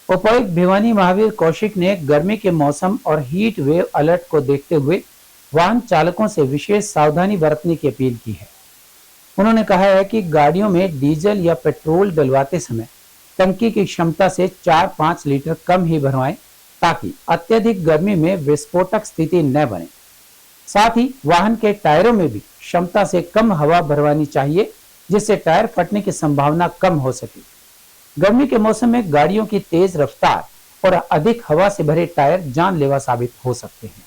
उपायुक्त भिवानी महावीर कौशिक ने गर्मी के मौसम और हीट वेव अलर्ट को देखते हुए वाहन चालकों से विशेष सावधानी बरतने की अपील की है। उन्होंने कहा है कि गाड़ियों में डीजल या पेट्रोल डलवाते समय टंकी की क्षमता से 4-5 लीटर कम ही भरवाएं, ताकि अत्यधिक गर्मी में विस्फोटक स्थिति न बने। साथ ही वाहन के टायरों में भी क्षमता से कम हवा भरवानी चाहिए, जिससे टायर फटने की संभावना कम हो सके। गर्मी के मौसम में गाड़ियों की तेज रफ्तार और अधिक हवा से भरे टायर जानलेवा साबित हो सकते हैं।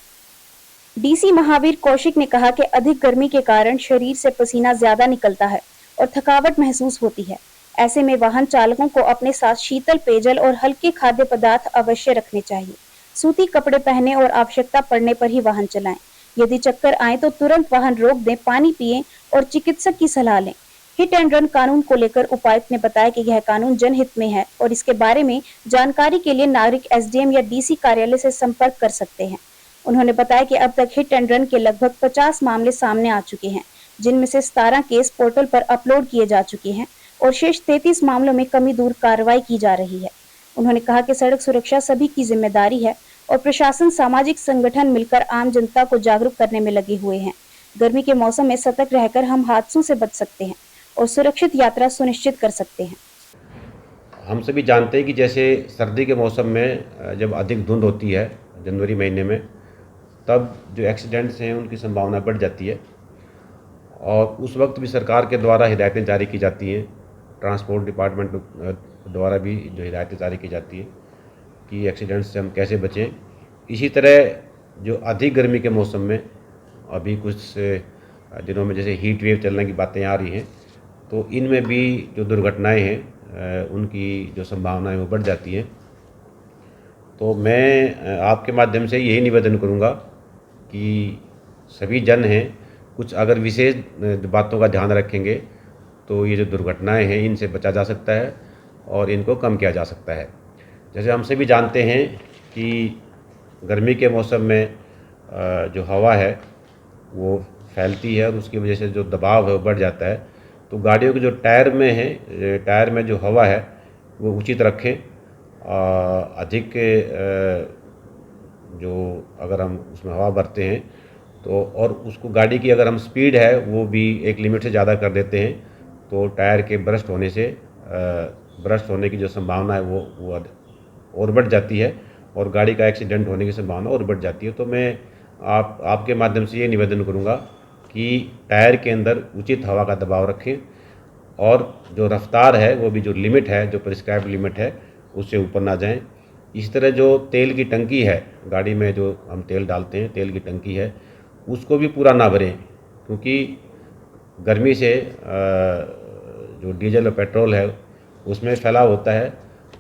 डीसी महावीर कौशिक ने कहा कि अधिक गर्मी के कारण शरीर से पसीना ज्यादा निकलता है और थकावट महसूस होती है। ऐसे में वाहन चालकों को अपने साथ शीतल पेयजल और हल्के खाद्य पदार्थ अवश्य रखने चाहिए। सूती कपड़े पहने और आवश्यकता पड़ने पर ही वाहन चलाएं। यदि चक्कर आए तो तुरंत वाहन रोक दें, पानी पिएं और चिकित्सक की सलाह लें। हिट एंड रन कानून को लेकर उपायुक्त ने बताया कि यह कानून जनहित में है और इसके बारे में जानकारी के लिए नागरिक एसडीएम या डीसी कार्यालय से संपर्क कर सकते हैं। उन्होंने बताया कि अब तक हिट एंड रन के लगभग 50 मामले सामने आ चुके हैं, जिनमें से 17 केस पोर्टल पर अपलोड किए जा चुके हैं और शेष 33 मामलों में कमी दूर कार्रवाई की जा रही है। उन्होंने कहा कि सड़क सुरक्षा सभी की जिम्मेदारी है और प्रशासन, सामाजिक संगठन मिलकर आम जनता को जागरूक करने में लगे हुए हैं। गर्मी के मौसम में सतर्क रहकर हम हादसों से बच सकते हैं और सुरक्षित यात्रा सुनिश्चित कर सकते हैं। हम सभी जानते हैं कि जैसे सर्दी के मौसम में जब अधिक धुंध होती है जनवरी महीने में, तब जो एक्सीडेंट्स हैं उनकी संभावना बढ़ जाती है और उस वक्त भी सरकार के द्वारा हिदायतें जारी की जाती हैं, ट्रांसपोर्ट डिपार्टमेंट द्वारा भी जो हिदायतें जारी की जाती हैं कि एक्सीडेंट्स से हम कैसे बचें। इसी तरह जो अधिक गर्मी के मौसम में अभी कुछ दिनों में जैसे हीट वेव चलने की बातें आ रही हैं, तो इनमें भी जो दुर्घटनाएं हैं उनकी जो संभावनाएं वो बढ़ जाती हैं। तो मैं आपके माध्यम से यही निवेदन करूंगा कि सभी जन हैं कुछ अगर विशेष बातों का ध्यान रखेंगे तो ये जो दुर्घटनाएं हैं इनसे बचा जा सकता है और इनको कम किया जा सकता है। जैसे हम सभी जानते हैं कि गर्मी के मौसम में जो हवा है वो फैलती है और उसकी वजह से जो दबाव है वो बढ़ जाता है। तो गाड़ियों के जो टायर में है, टायर में जो हवा है वो उचित रखें। अधिक जो अगर हम उसमें हवा भरते हैं तो और उसको गाड़ी की अगर हम स्पीड है वो भी एक लिमिट से ज़्यादा कर देते हैं तो टायर के ब्रस्ट होने की जो संभावना है वो और बढ़ जाती है और गाड़ी का एक्सीडेंट होने की संभावना और बढ़ जाती है। तो मैं आपके माध्यम से ये निवेदन करूँगा कि टायर के अंदर उचित हवा का दबाव रखें और जो रफ्तार है वो भी जो लिमिट है, जो प्रिस्क्राइब्ड लिमिट है, उससे ऊपर ना जाएं। इस तरह जो तेल की टंकी है, गाड़ी में जो हम तेल डालते हैं, तेल की टंकी है, उसको भी पूरा ना भरें, क्योंकि गर्मी से जो डीजल और पेट्रोल है उसमें फैलाव होता है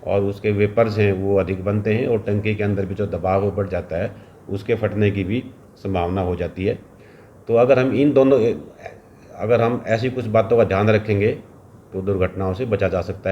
और उसके वेपर्स हैं वो अधिक बनते हैं और टंकी के अंदर भी जो दबाव वो बढ़ जाता है, उसके फटने की भी संभावना हो जाती है। तो अगर हम ऐसी कुछ बातों का ध्यान रखेंगे तो दुर्घटनाओं से बचा जा सकता है।